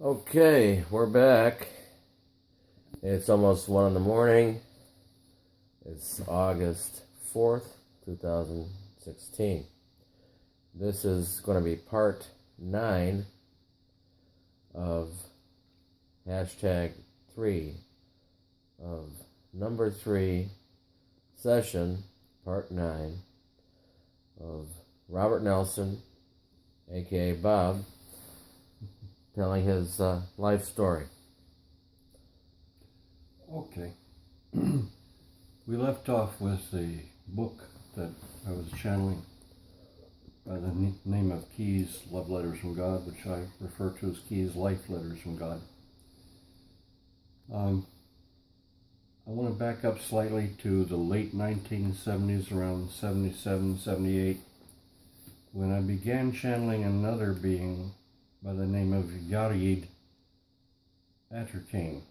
Okay, we're back. It's almost 1 in the morning. It's August 4th, 2016. This is going to be part 9 of hashtag 3 of number 3 session, part 9 of Robert Nelson, aka Bob, telling his life story. Okay. We left off with the book that I was channeling by the name of Keys, Love Letters from God, which I refer to as Keys, Life Letters from God. I want to back up slightly to the late 1970s, around 77, 78, when I began channeling another being by the name of Yarid Atterkane.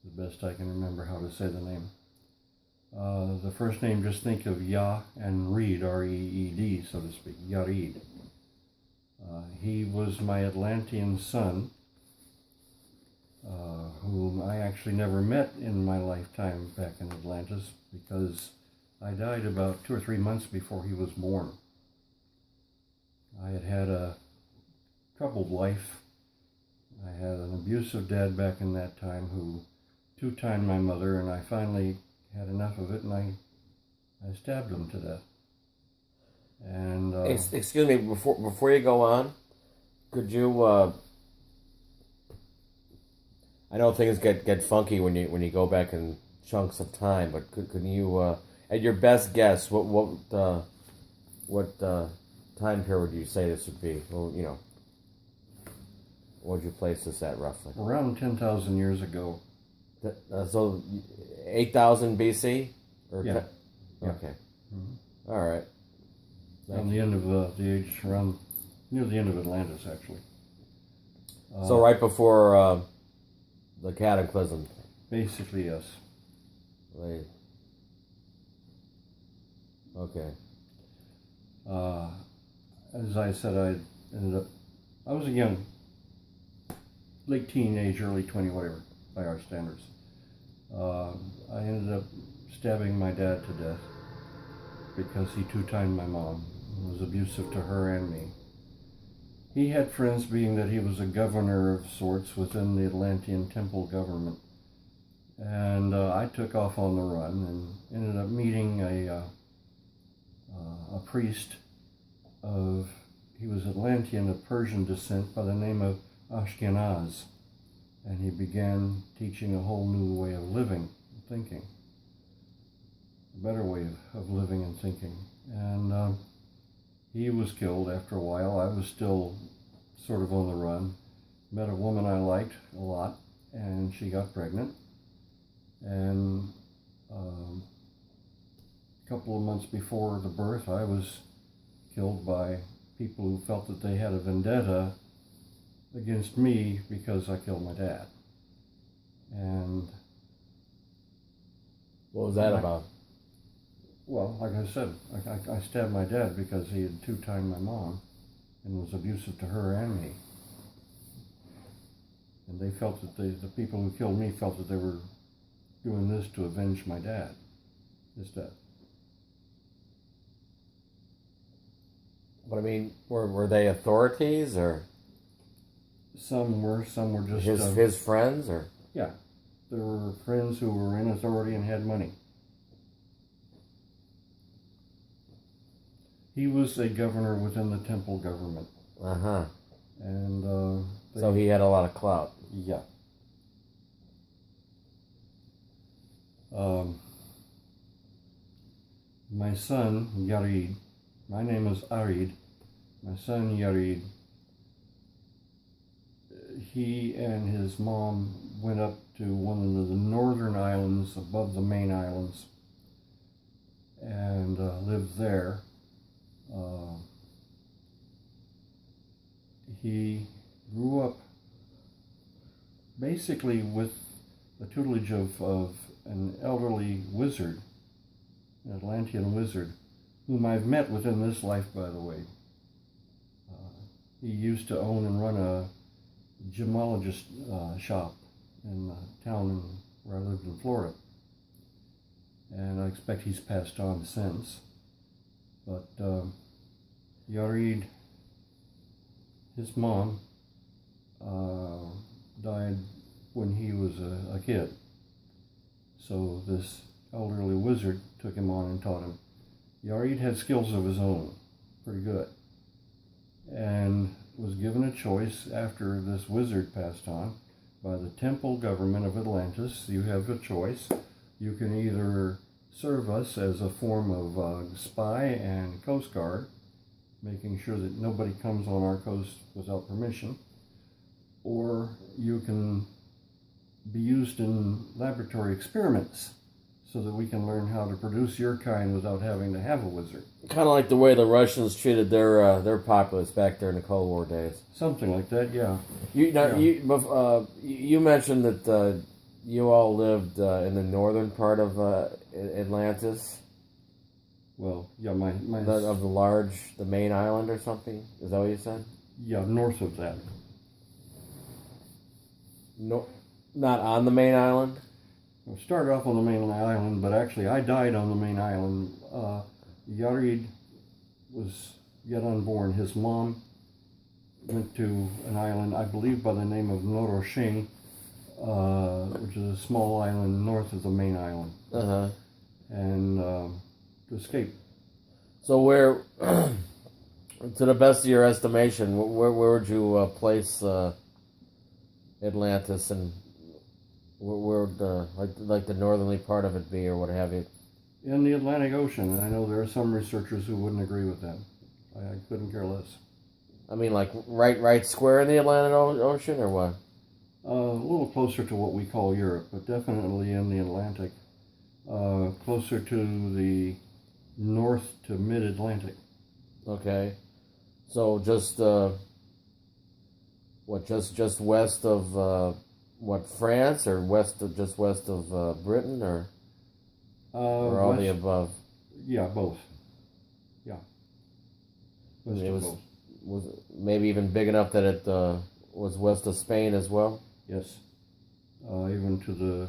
The best I can remember how to say the name. The first name, just think of Ya and Reed, R-E-E-D, so to speak, Yarid. He was my Atlantean son, whom I actually never met in my lifetime back in Atlantis, because I died about 2 or 3 months before he was born. I had had a troubled life. I had an abusive dad back in that time who two-timed my mother, and I finally had enough of it, and I stabbed him to death. And Excuse me, before you go on, could you? I know things get funky when you go back in chunks of time, but could you, at your best guess, what time period would you say this would be? Well, what would you place this at roughly? around 10,000 years ago. So 8,000 BC? Or Yeah. Okay. Mm-hmm. All right. On the end of the age, around near the end of Atlantis, actually. So right before the cataclysm. Basically, yes. Right. Okay. As I said, I was a young, late teenage, early 20, whatever, by our standards. I ended up stabbing my dad to death because he two-timed my mom and was abusive to her and me. He had friends, being that he was a governor of sorts within the Atlantean temple government. And I took off on the run and ended up meeting a priest he was Atlantean of Persian descent by the name of Ashkenaz. And he began teaching a whole new way of living and thinking, a better way of living and thinking. And he was killed after a while. I was still sort of on the run. Met a woman I liked a lot, and she got pregnant. And a couple of months before the birth, I was killed by people who felt that they had a vendetta against me because I killed my dad. And What was that about? well, like I said, I stabbed my dad because he had two-timed my mom and was abusive to her and me. And they felt that the people who killed me felt that they were doing this to avenge my dad, his death. But I mean, were they authorities or Some were just his friends or? yeah. There were friends who were in authority and had money. He was a governor within the temple government. Uh-huh. And So he had a lot of clout. yeah. My son, Yarid, my name is Arid, my son Yarid, he and his mom went up to one of the northern islands above the main islands and lived there. He grew up basically with the tutelage of an elderly wizard, an Atlantean wizard, whom I've met within this life, by the way. He used to own and run a gemologist shop in the town where I lived in Florida. And I expect he's passed on since. But Yared, his mom, died when he was a kid. So this elderly wizard took him on and taught him. Yared had skills of his own, pretty good, and was given a choice after this wizard passed on by the temple government of Atlantis. You have a choice. You can either serve us as a form of spy and coast guard, making sure that nobody comes on our coast without permission, or you can be used in laboratory experiments so that we can learn how to produce your kind without having to have a wizard. Kind of like the way the Russians treated their populace back during the Cold War days. Something like that, yeah. You mentioned that you all lived in the northern part of Atlantis. Well, yeah, the main island or something. Is that what you said? Yeah, north of that. No, not on the main island. I started off on the main island, but actually I died on the main island. Yared was yet unborn. His mom went to an island, I believe by the name of Noroshin, which is a small island north of the main island, and to escape. So where, to the best of your estimation, where would you place Atlantis, and where would like the northerly part of it be, or what have you? In the Atlantic Ocean, and I know there are some researchers who wouldn't agree with that. I couldn't care less. I mean, like right square in the Atlantic Ocean, or what? A little closer to what we call Europe, but definitely in the Atlantic. Closer to the north to mid-Atlantic. Okay. So just just west of France, or just west of Britain, or all the above? Yeah, both. Yeah. It was maybe even big enough that it was west of Spain as well? Yes. Even to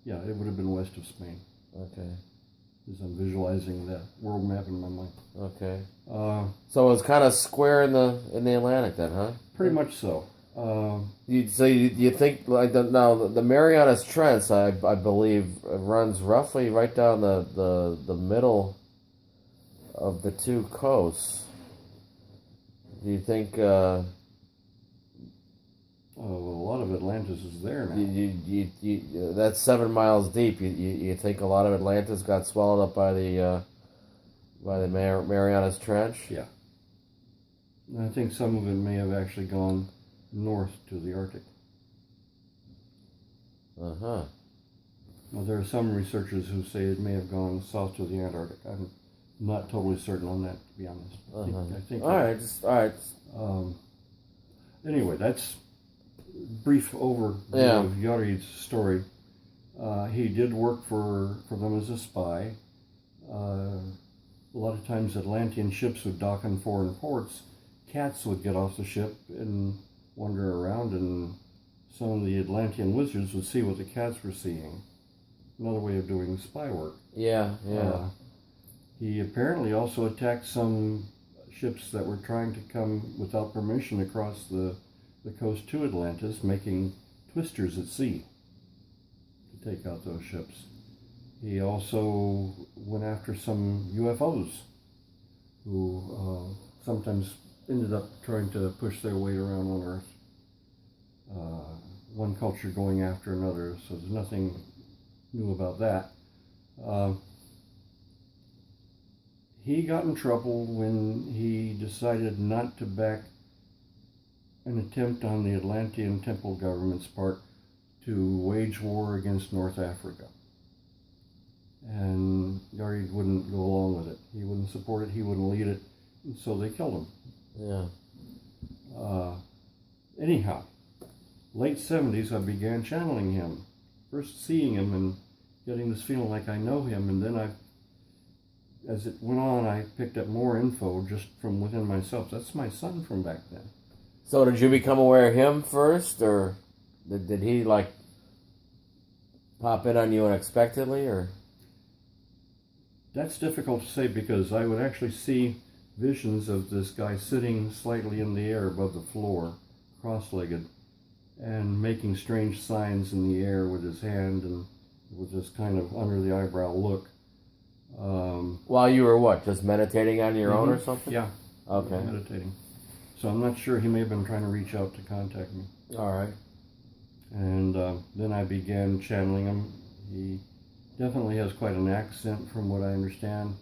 it would have been west of Spain. Okay. As I'm visualizing that world map in my mind. Okay. So it was kind of square in the Atlantic then, huh? Pretty much so. You think like the Marianas Trench, I believe, runs roughly right down the middle of the two coasts. Do you think? A lot of Atlantis is there now. That's 7 miles deep. You think a lot of Atlantis got swallowed up by the Marianas Trench? Yeah. And I think some of it may have actually gone north to the Arctic. Uh-huh. Well, there are some researchers who say it may have gone south to the Antarctic. I'm not totally certain on that, to be honest. I think all right. Anyway, that's brief overview of Yared's story. He did work for them as a spy. A lot of times Atlantean ships would dock in foreign ports. Cats would get off the ship and wander around, and some of the Atlantean wizards would see what the cats were seeing. Another way of doing spy work. Yeah. He apparently also attacked some ships that were trying to come without permission across the coast to Atlantis, making twisters at sea to take out those ships. He also went after some UFOs who sometimes ended up trying to push their weight around on Earth. One culture going after another, so there's nothing new about that. He got in trouble when he decided not to back an attempt on the Atlantean temple government's part to wage war against North Africa. And Yared wouldn't go along with it. He wouldn't support it, he wouldn't lead it, and so they killed him. Yeah. Anyhow, late 70s I began channeling him. First seeing him and getting this feeling like I know him, and then as it went on, I picked up more info just from within myself. That's my son from back then. So did you become aware of him first, or did he like pop in on you unexpectedly, or? That's difficult to say because I would actually see visions of this guy sitting slightly in the air above the floor, cross-legged, and making strange signs in the air with his hand and with this kind of under the eyebrow look. While you were what, just meditating on your own or something? Yeah. Okay. Meditating. So I'm not sure, he may have been trying to reach out to contact me. All right. And then I began channeling him. He definitely has quite an accent from what I understand.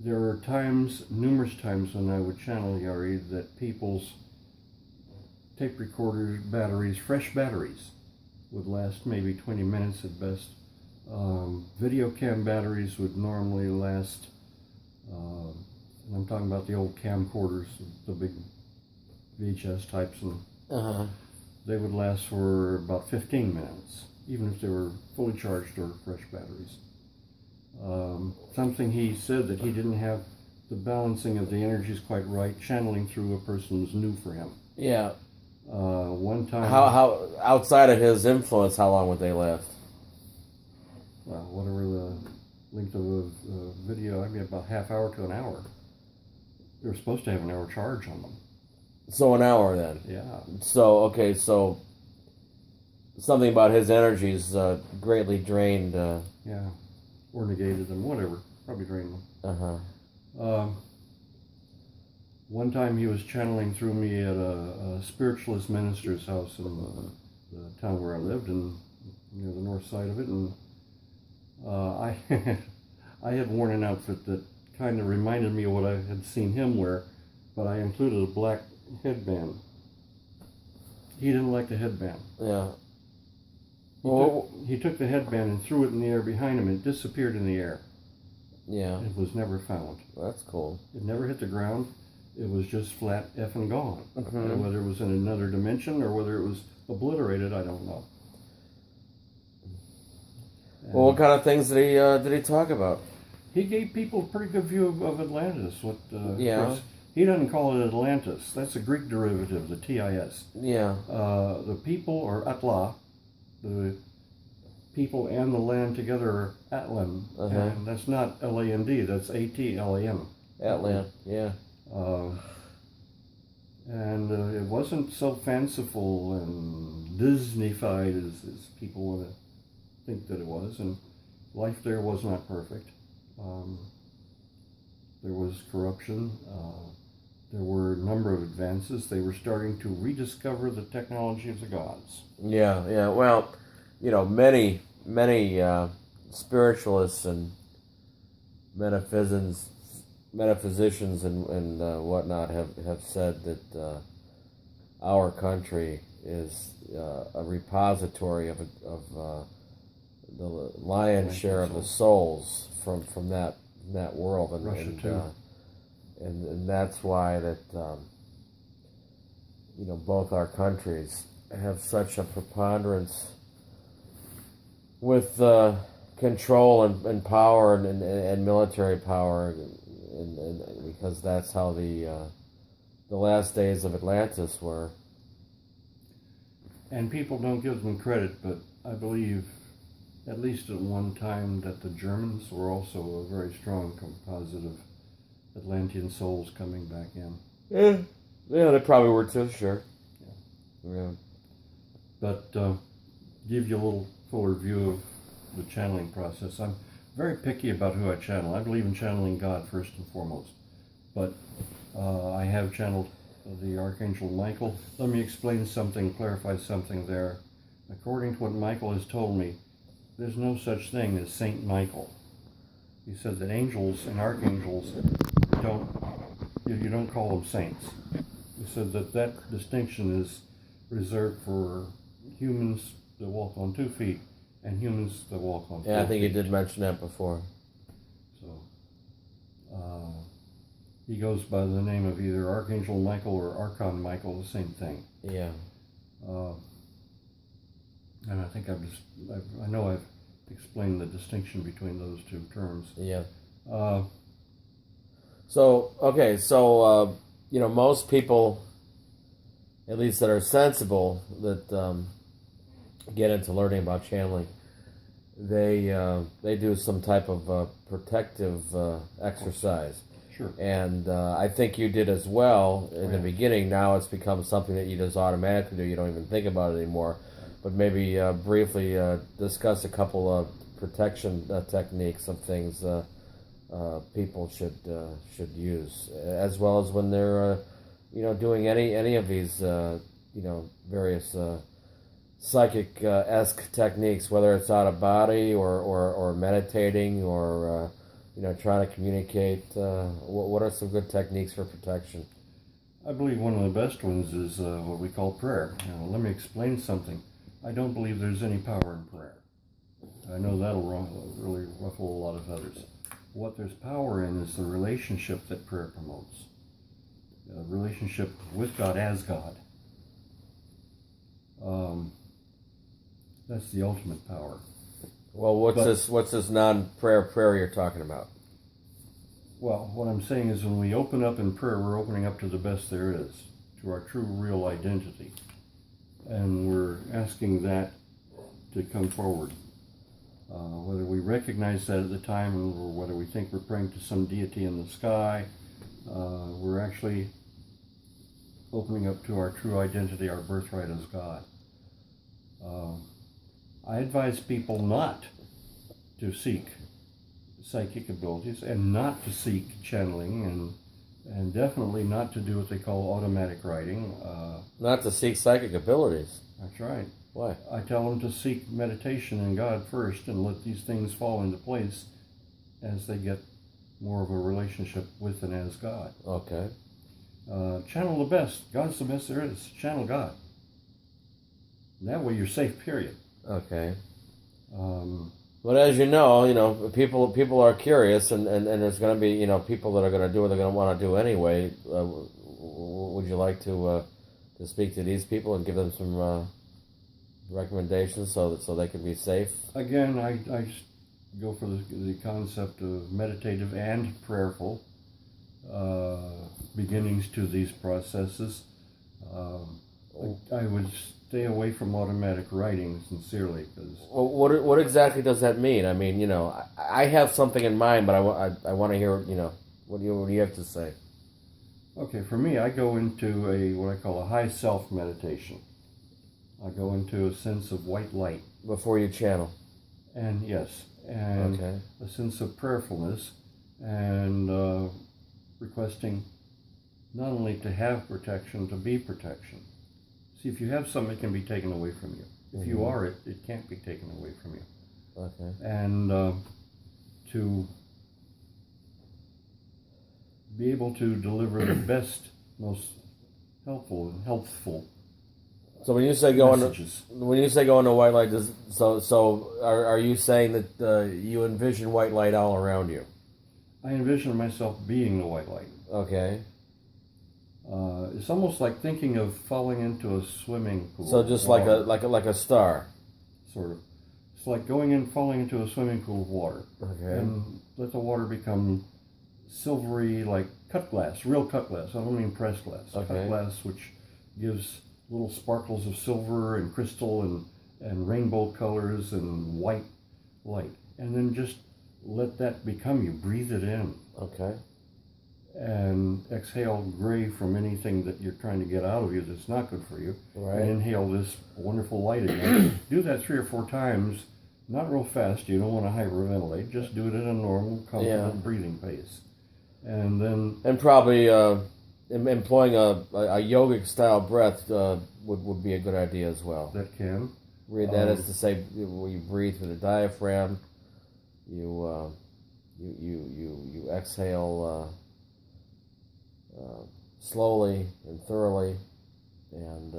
There are times, numerous times when I would channel Yari, that people's tape recorders, batteries, fresh batteries, would last maybe 20 minutes at best. Video cam batteries would normally last, and I'm talking about the old camcorders, the big VHS types, and they would last for about 15 minutes, even if they were fully charged or fresh batteries. Something he said that he didn't have the balancing of the energies quite right. Channeling through a person was new for him. Yeah. One time. How outside of his influence, how long would they last? Whatever the length of a video, I mean about half hour to an hour. They were supposed to have an hour charge on them. So an hour then. Yeah. So okay, so something about his energies greatly drained. Yeah. Or negated them, whatever. Probably drained them. One time he was channeling through me at a spiritualist minister's house in the town where I lived, and near the north side of it, and I had worn an outfit that kind of reminded me of what I had seen him wear, but I included a black headband. He didn't like the headband. Yeah. He took the headband and threw it in the air behind him, and it disappeared in the air. Yeah. It was never found. That's cool. It never hit the ground. It was just flat effing gone. Mm-hmm. And whether it was in another dimension or whether it was obliterated, I don't know. Well, what kind of things did he talk about? He gave people a pretty good view of Atlantis. Yeah. Of course, he doesn't call it Atlantis. That's a Greek derivative, the TIS. Yeah. The people, or Atla, the people and the land together are Atlan. And that's not L-A-N-D, that's A-T-L-A-M. Atlan, yeah. And it wasn't so fanciful and Disney-fied as people want to think that it was. And life there was not perfect. There was corruption. There were a number of advances. They were starting to rediscover the technology of the gods. Yeah, yeah. Well, you know, many spiritualists and metaphysicians and whatnot have said that our country is a repository of the lion's share of the souls from that world, and Russia too. And that's why that you know, both our countries have such a preponderance with control and power and military power, and because that's how the last days of Atlantis were. And people don't give them credit, but I believe, at least at one time, that the Germans were also a very strong composite of Atlantean souls coming back in. Yeah, they probably were too, sure. Yeah. But give you a little fuller view of the channeling process. I'm very picky about who I channel. I believe in channeling God first and foremost. But I have channeled the Archangel Michael. Let me explain something, clarify something there. According to what Michael has told me, there's no such thing as Saint Michael. He said that angels and archangels you don't call them saints. He said that distinction is reserved for humans that walk on 2 feet and humans that walk on 4 feet. Yeah, I think you did mention that before. So he goes by the name of either Archangel Michael or Archon Michael, the same thing. Yeah. And I think I know I've explained the distinction between those two terms. Yeah. So okay, so most people, at least that are sensible, that get into learning about channeling, they do some type of protective exercise. Sure. And I think you did as well in the Yeah. beginning. Now it's become something that you just automatically do. You don't even think about it anymore. But maybe briefly discuss a couple of protection techniques of things people should use, as well as when they're doing any of these various psychic esque techniques, whether it's out of body or meditating or trying to communicate. What are some good techniques for protection? I believe one of the best ones is what we call prayer. Now, let me explain something. I don't believe there's any power in prayer. I know that'll really ruffle a lot of others. What there's power in is the relationship that prayer promotes. A relationship with God as God. That's the ultimate power. Well, what's this non-prayer prayer you're talking about? Well, what I'm saying is when we open up in prayer, we're opening up to the best there is, to our true, real identity. And we're asking that to come forward. Whether we recognize that at the time or whether we think we're praying to some deity in the sky, we're actually opening up to our true identity, our birthright as God. I advise people not to seek psychic abilities and not to seek channeling and definitely not to do what they call automatic writing. Not to seek psychic abilities. That's right. Why? I tell them to seek meditation in God first and let these things fall into place as they get more of a relationship with and as God. Okay. Channel the best. God's the best there is. Channel God. And that way you're safe, period. Okay. But as you know, people are curious, and there's going to be people that are going to do what they're going to want to do anyway. Would you like to speak to these people and give them some recommendations so they can be safe? Again, I go for the concept of meditative and prayerful beginnings to these processes. I would stay away from automatic writing, sincerely, because. Well, what exactly does that mean? I mean, I have something in mind, but I want to hear what do you have to say? Okay, for me, I go into what I call a high self meditation. I go into a sense of white light. Before you channel. And yes, and okay. A sense of prayerfulness and requesting not only to have protection, to be protection. See, if you have something, it can be taken away from you. If you are it, it can't be taken away from you. Okay. And to be able to deliver the best, most helpful and healthful. So when you say go messages. Into white light, are you saying that you envision white light all around you? I envision myself being the white light. Okay. It's almost like thinking of falling into a swimming pool. So just like a star. Sort of. It's like falling into a swimming pool of water. Okay. And let the water become silvery, like cut glass, real cut glass. I don't mean pressed glass. Okay. Cut glass, which gives little sparkles of silver and crystal and rainbow colors and white light. And then just let that become you. Breathe it in. Okay. And exhale gray from anything that you're trying to get out of you that's not good for you. Right. And inhale this wonderful light again. Do that 3 or 4 times, not real fast. You don't want to hyperventilate. Just do it at a normal, comfortable breathing pace. And then... And probably employing a yogic style breath would be a good idea as well. That can. That is to say, you breathe through the diaphragm. You exhale slowly and thoroughly, and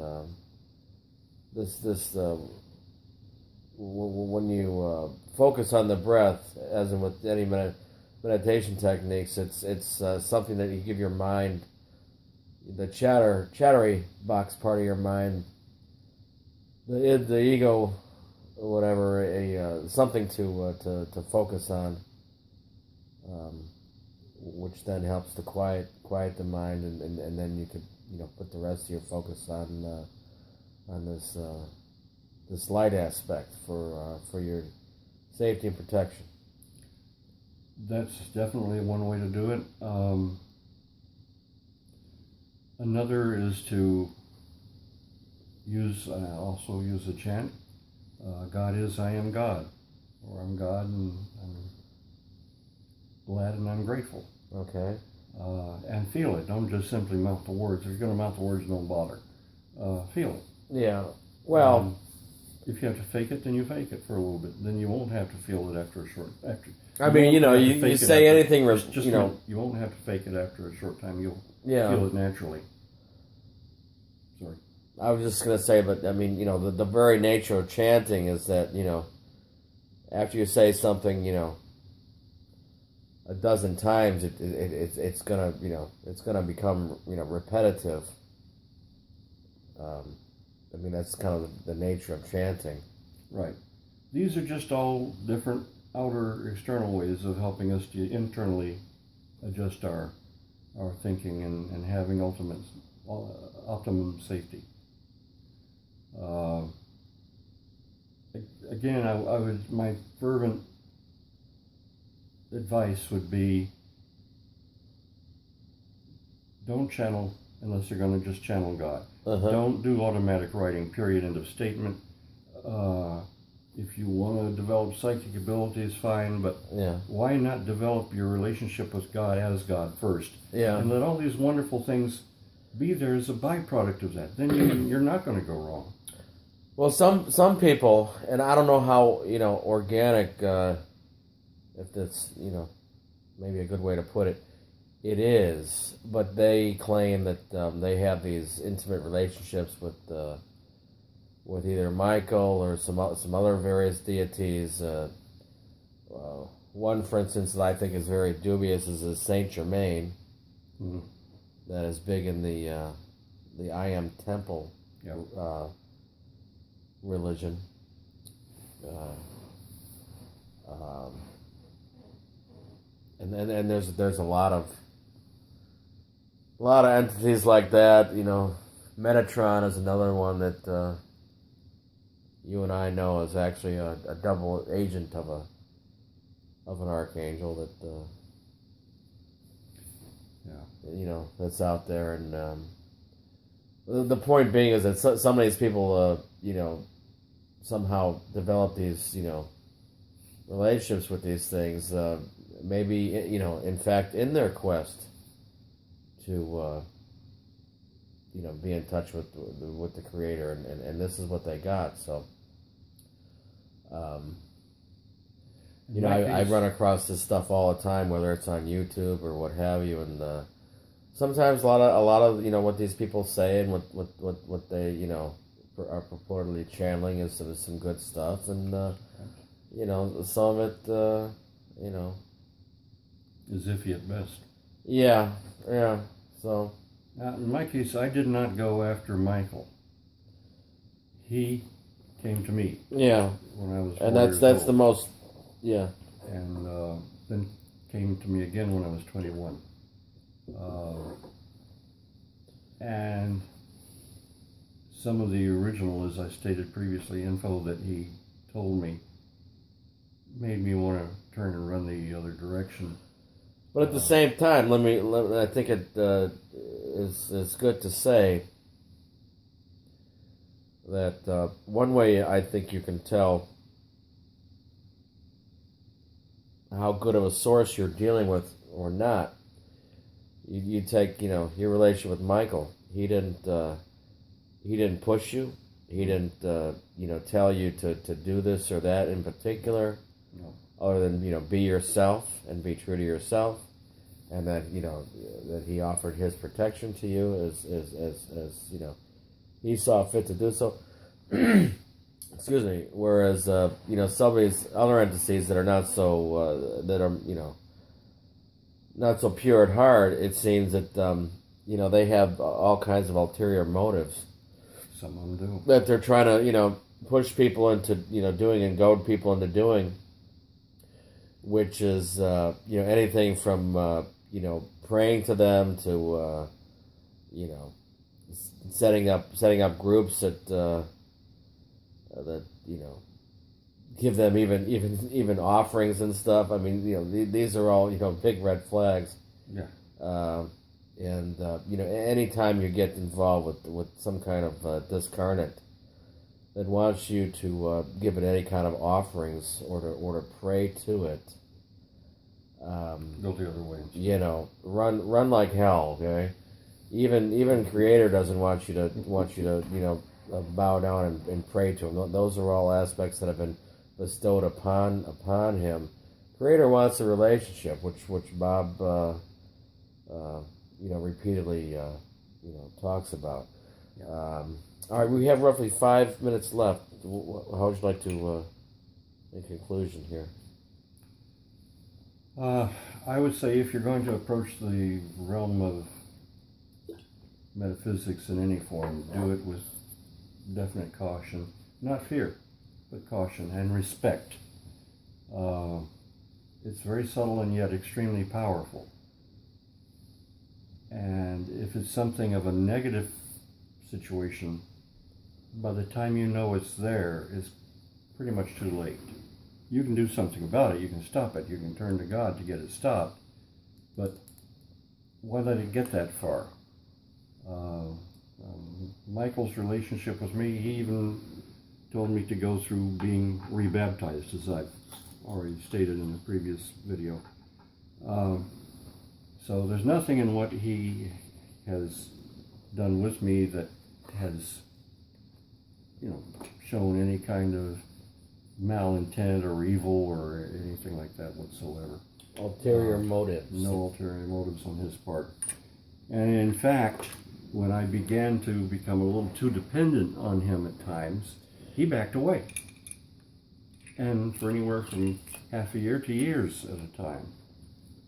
when you focus on the breath, as in with any meditation techniques, it's something that you give your mind, the chattery box part of your mind, the ego, whatever, something to focus on. which then helps to quiet the mind, and then you could put the rest of your focus on this light aspect for your safety and protection. That's definitely one way to do it. Another is to also use a chant. God is, I am God, or I'm God and I'm glad and I'm grateful. Okay. And feel it. Don't just simply mouth the words. If you're going to mouth the words, don't bother. Feel it. Yeah. Well, if you have to fake it, then you fake it for a little bit. Then you won't have to feel it after a short. I mean, you say anything. You won't have to fake it after a short time. You'll feel it naturally. Sorry. I was just going to say, but I mean, the very nature of chanting is that, after you say something, a dozen times, it's gonna, it's gonna become, repetitive. I mean, that's kind of the nature of chanting. Right. These are just all different outer, external ways of helping us to internally adjust our thinking and having optimum safety. Again, my fervent advice would be, don't channel unless you're going to just channel God. Uh-huh. Don't do automatic writing, period, end of statement. If you want to develop psychic abilities, fine, but why not develop your relationship with God as God first? Yeah. And let all these wonderful things be there as a byproduct of that. Then you're not going to go wrong. Well, some people, and I don't know how, organic, if that's, maybe a good way to put it, it is, but they claim that they have these intimate relationships with either Michael or some other various deities. One, for instance, that I think is very dubious is Saint Germain. Mm-hmm. That is big in the I Am Temple religion. And there's a lot of entities like that. Metatron is another one that you and I know is actually a double agent of an archangel that that's out there. And the point being is that some of these people somehow develop these relationships with these things, maybe in fact in their quest to be in touch with the Creator, and this is what they got. So I run across this stuff all the time, whether it's on YouTube or what have you, and sometimes a lot of what these people say and what they are purportedly channeling is some good stuff, and some of it is iffy at best. Yeah. So in my case, I did not go after Michael. He came to me. Yeah. When I was 4 and years that's old. the most. Yeah. And then came to me again when I was 21. And some of the original, as I stated previously, info that he told me made me want to turn and run the other direction. But at the same time, I think it is good to say that one way I think you can tell how good of a source you're dealing with or not, you take your relationship with Michael. He didn't push you. He didn't tell you to do this or that in particular. No. Other than be yourself and be true to yourself, and that that he offered his protection to you as he saw fit to do so. Excuse me. Whereas some of these other entities that are not so not so pure at heart, it seems that they have all kinds of ulterior motives. Some of them do. That they're trying to push people into doing and goad people into doing, which is anything from praying to them, to you know, setting up groups that give them even offerings and stuff. I mean, these are all big red flags. Yeah. And anytime you get involved with some kind of discarnate that wants you to give it any kind of offerings or to pray to it, Go the other way. run like hell. Okay, even Creator doesn't want you to bow down and pray to him. Those are all aspects that have been bestowed upon him. Creator wants a relationship, which Bob repeatedly talks about. Yeah. All right, we have roughly 5 minutes left. How would you like to make conclusion here? I would say if you're going to approach the realm of metaphysics in any form, do it with definite caution, not fear, but caution and respect. It's very subtle and yet extremely powerful. And if it's something of a negative situation, by the time you know it's there, it's pretty much too late. You can do something about it. You can stop it. You can turn to God to get it stopped. But why let it get that far? Michael's relationship with me, he even told me to go through being rebaptized, as I've already stated in the previous video. So there's nothing in what he has done with me that has, shown any kind of malintent or evil or anything like that whatsoever. Ulterior motives. No ulterior motives on his part. And in fact, when I began to become a little too dependent on him at times, he backed away. And for anywhere from half a year to years at a time.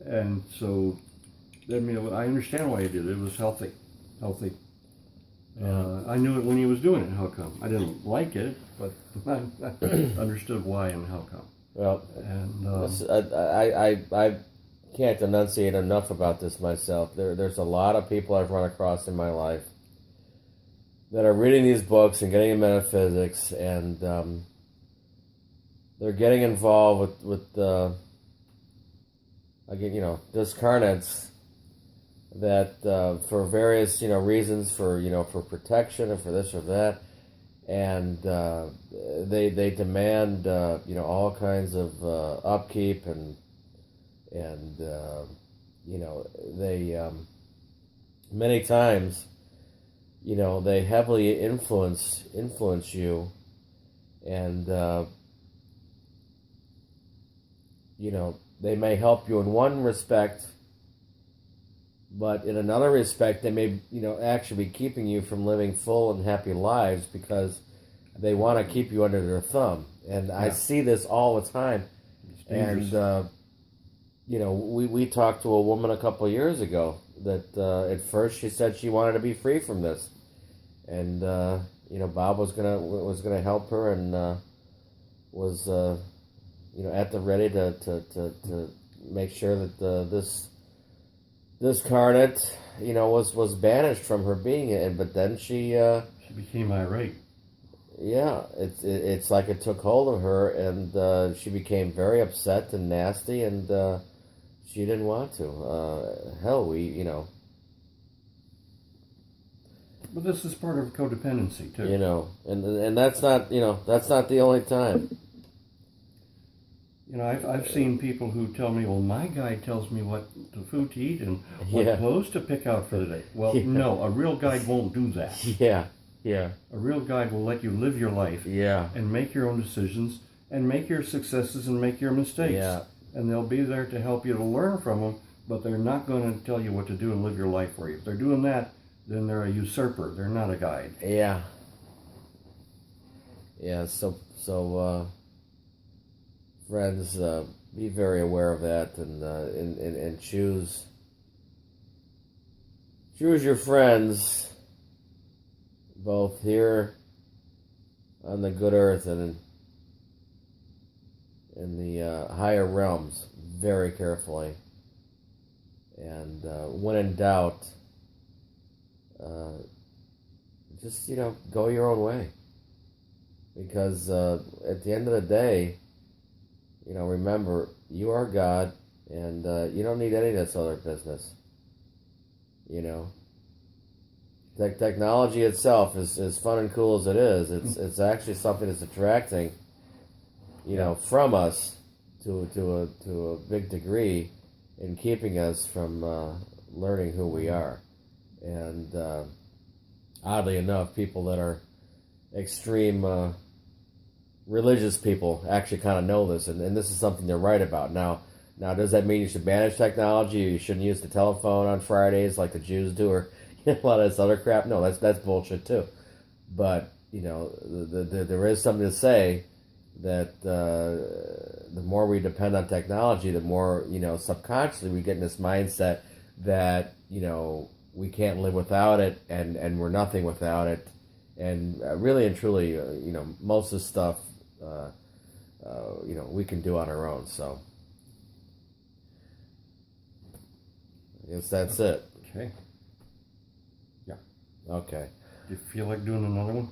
And so, I understand why he did it. It was healthy. I knew it when he was doing it. How come? I didn't like it, but I understood why and how come. Well, and I can't enunciate enough about this myself. There's a lot of people I've run across in my life that are reading these books and getting in metaphysics, and they're getting involved with discarnates that for various reasons, for protection or for this or that, and they demand all kinds of upkeep and they many times they heavily influence you, and they may help you in one respect, but in another respect, they may, actually be keeping you from living full and happy lives because they want to keep you under their thumb. And I see this all the time. And, we talked to a woman a couple of years ago that at first she said she wanted to be free from this. And, Bob was gonna help her and was, at the ready to make sure that this carnate, was banished from her being, but then she became irate. Yeah, it's like it took hold of her, and she became very upset and nasty, and she didn't want to. But this is part of codependency too. And that's not the only time. I've seen people who tell me, well, my guide tells me what the food to eat and what clothes to pick out for the day. Well, no, a real guide won't do that. Yeah. A real guide will let you live your life and make your own decisions and make your successes and make your mistakes. Yeah. And they'll be there to help you to learn from them, but they're not going to tell you what to do and live your life for you. If they're doing that, then they're a usurper. They're not a guide. Yeah. Yeah, so friends, be very aware of that, and choose your friends, both here on the good earth and in the higher realms, very carefully, And when in doubt, just go your own way. Because at the end of the day, remember, you are God, and you don't need any of this other business. Technology itself is fun and cool as it is. It's actually something that's attracting, from us to a big degree, in keeping us from learning who we are. And oddly enough, people that are extreme religious people actually kind of know this, and this is something they're right about. Now, does that mean you should banish technology, or you shouldn't use the telephone on Fridays like the Jews do, or a lot of this other crap? No, that's bullshit too. But there is something to say that the more we depend on technology, the more subconsciously we get in this mindset that we can't live without it, and we're nothing without it, and really and truly, most of the stuff, we can do on our own. So I guess that's it. Okay. Yeah. Okay. Do you feel like doing another one?